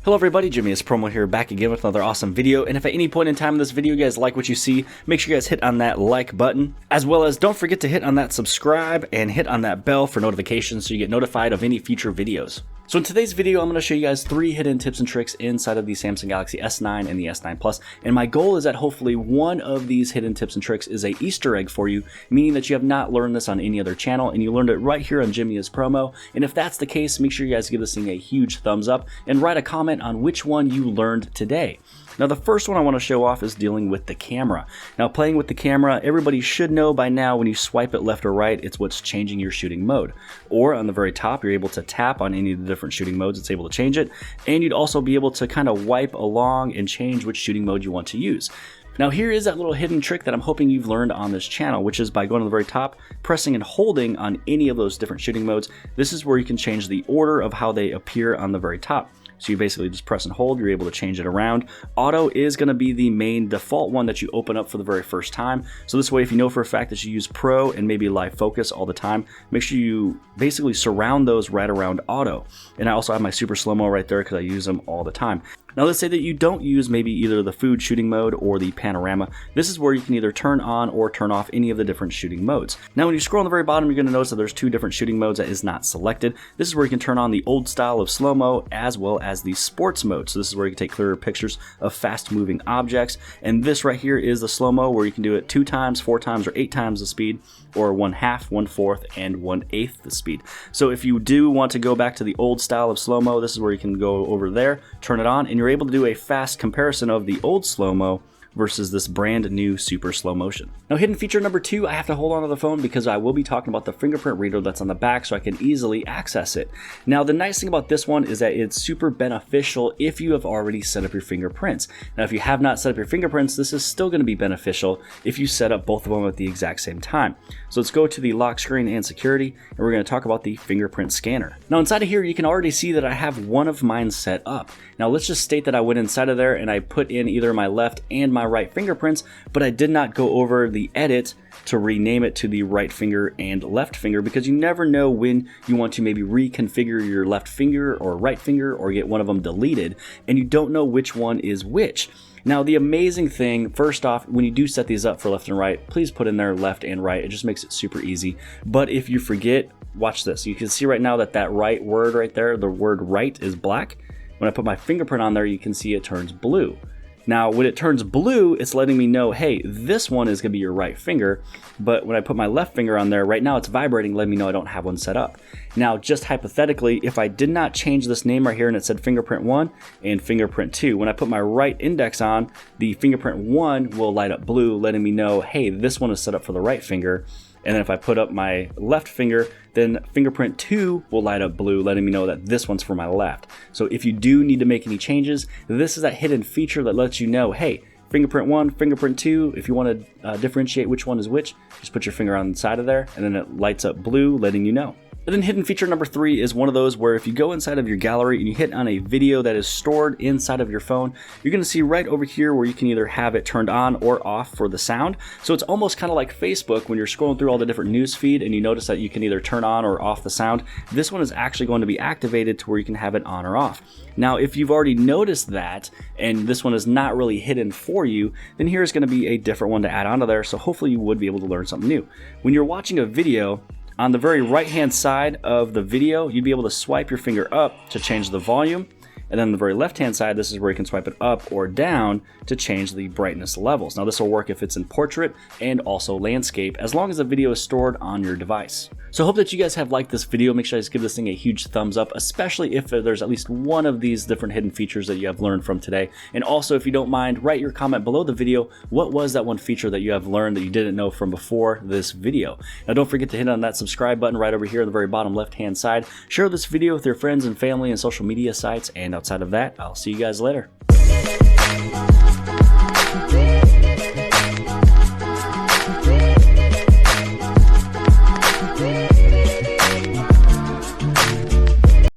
Hello everybody, jimmyispromo here, back again with another awesome video. And if at any point in time in this video you guys like what you see, make sure you guys hit on that like button, as well as don't forget to hit on that subscribe and hit on that bell for notifications so you get notified of any future videos. So in today's video, I'm going to show you guys 3 hidden tips and tricks inside of the Samsung Galaxy S9 and the S9 Plus. And my goal is that hopefully one of these hidden tips and tricks is a Easter egg for you, meaning that you have not learned this on any other channel and you learned it right here on jimmyispromo. And if that's the case, make sure you guys give this thing a huge thumbs up and write a comment on which one you learned today. Now the first one I want to show off is dealing with the camera. Now playing with the camera, everybody should know by now when you swipe it left or right, it's what's changing your shooting mode. Or on the very top, you're able to tap on any of the different shooting modes, it's able to change it. And you'd also be able to kind of wipe along and change which shooting mode you want to use. Now here is that little hidden trick that I'm hoping you've learned on this channel, which is by going to the very top, pressing and holding on any of those different shooting modes. This is where you can change the order of how they appear on the very top. So you basically just press and hold, you're able to change it around. Auto is going to be the main default one that you open up for the very first time. So this way, if you know for a fact that you use Pro and maybe live focus all the time, make sure you basically surround those right around auto. And I also have my super slow-mo right there because I use them all the time. Now let's say that you don't use maybe either the food shooting mode or the panorama. This is where you can either turn on or turn off any of the different shooting modes. Now when you scroll on the very bottom, you're going to notice that there's 2 different shooting modes that is not selected. This is where you can turn on the old style of slow-mo as well as the sports mode. So this is where you can take clearer pictures of fast moving objects. And this right here is the slow-mo where you can do it 2 times, 4 times, or 8 times the speed, or 1/2, 1/4, and 1/8 the speed. So if you do want to go back to the old style of slow-mo, this is where you can go over there, turn it on, and you're able to do a fast comparison of the old slow-mo versus this brand new super slow motion. Now hidden feature number 2, I have to hold on to the phone because I will be talking about the fingerprint reader that's on the back so I can easily access it. Now the nice thing about this one is that it's super beneficial if you have already set up your fingerprints. Now if you have not set up your fingerprints, this is still going to be beneficial if you set up both of them at the exact same time. So let's go to the lock screen and security, and we're going to talk about the fingerprint scanner. Now inside of here, you can already see that I have one of mine set up. Now let's just state that I went inside of there and I put in either my left and my right fingerprints, but I did not go over the edit to rename it to the right finger and left finger, because you never know when you want to maybe reconfigure your left finger or right finger or get one of them deleted, and you don't know which one is which. Now the amazing thing, first off, when you do set these up for left and right, please put in there left and right. It just makes it super easy. But if you forget, watch this. You can see right now that that right word right there, the word right, is black. When I put my fingerprint on there, you can see it turns blue. Now, when it turns blue, it's letting me know, hey, this one is going to be your right finger. But when I put my left finger on there, right now it's vibrating, letting me know I don't have one set up. Now, just hypothetically, if I did not change this name right here and it said fingerprint 1 and fingerprint 2, when I put my right index on, the fingerprint 1 will light up blue, letting me know, hey, this one is set up for the right finger. And then if I put up my left finger, then fingerprint 2 will light up blue, letting me know that this one's for my left. So if you do need to make any changes, this is that hidden feature that lets you know, hey, fingerprint 1, fingerprint 2, if you want to differentiate which one is which, just put your finger on the side of there, and then it lights up blue, letting you know. And then hidden feature number 3 is one of those where if you go inside of your gallery and you hit on a video that is stored inside of your phone, you're going to see right over here where you can either have it turned on or off for the sound. So it's almost kind of like Facebook when you're scrolling through all the different news feed and you notice that you can either turn on or off the sound. This one is actually going to be activated to where you can have it on or off. Now, if you've already noticed that and this one is not really hidden for you, then here's going to be a different one to add onto there. So hopefully you would be able to learn something new. When you're watching a video, on the very right hand side of the video, you'd be able to swipe your finger up to change the volume. And then on the very left hand side, this is where you can swipe it up or down to change the brightness levels. Now this will work if it's in portrait and also landscape, as long as the video is stored on your device. So I hope that you guys have liked this video. Make sure you guys give this thing a huge thumbs up, especially if there's at least one of these different hidden features that you have learned from today. And also, if you don't mind, write your comment below the video. What was that one feature that you have learned that you didn't know from before this video? Now don't forget to hit on that subscribe button right over here on the very bottom left hand side. Share this video with your friends and family and social media sites, and outside of that, I'll see you guys later.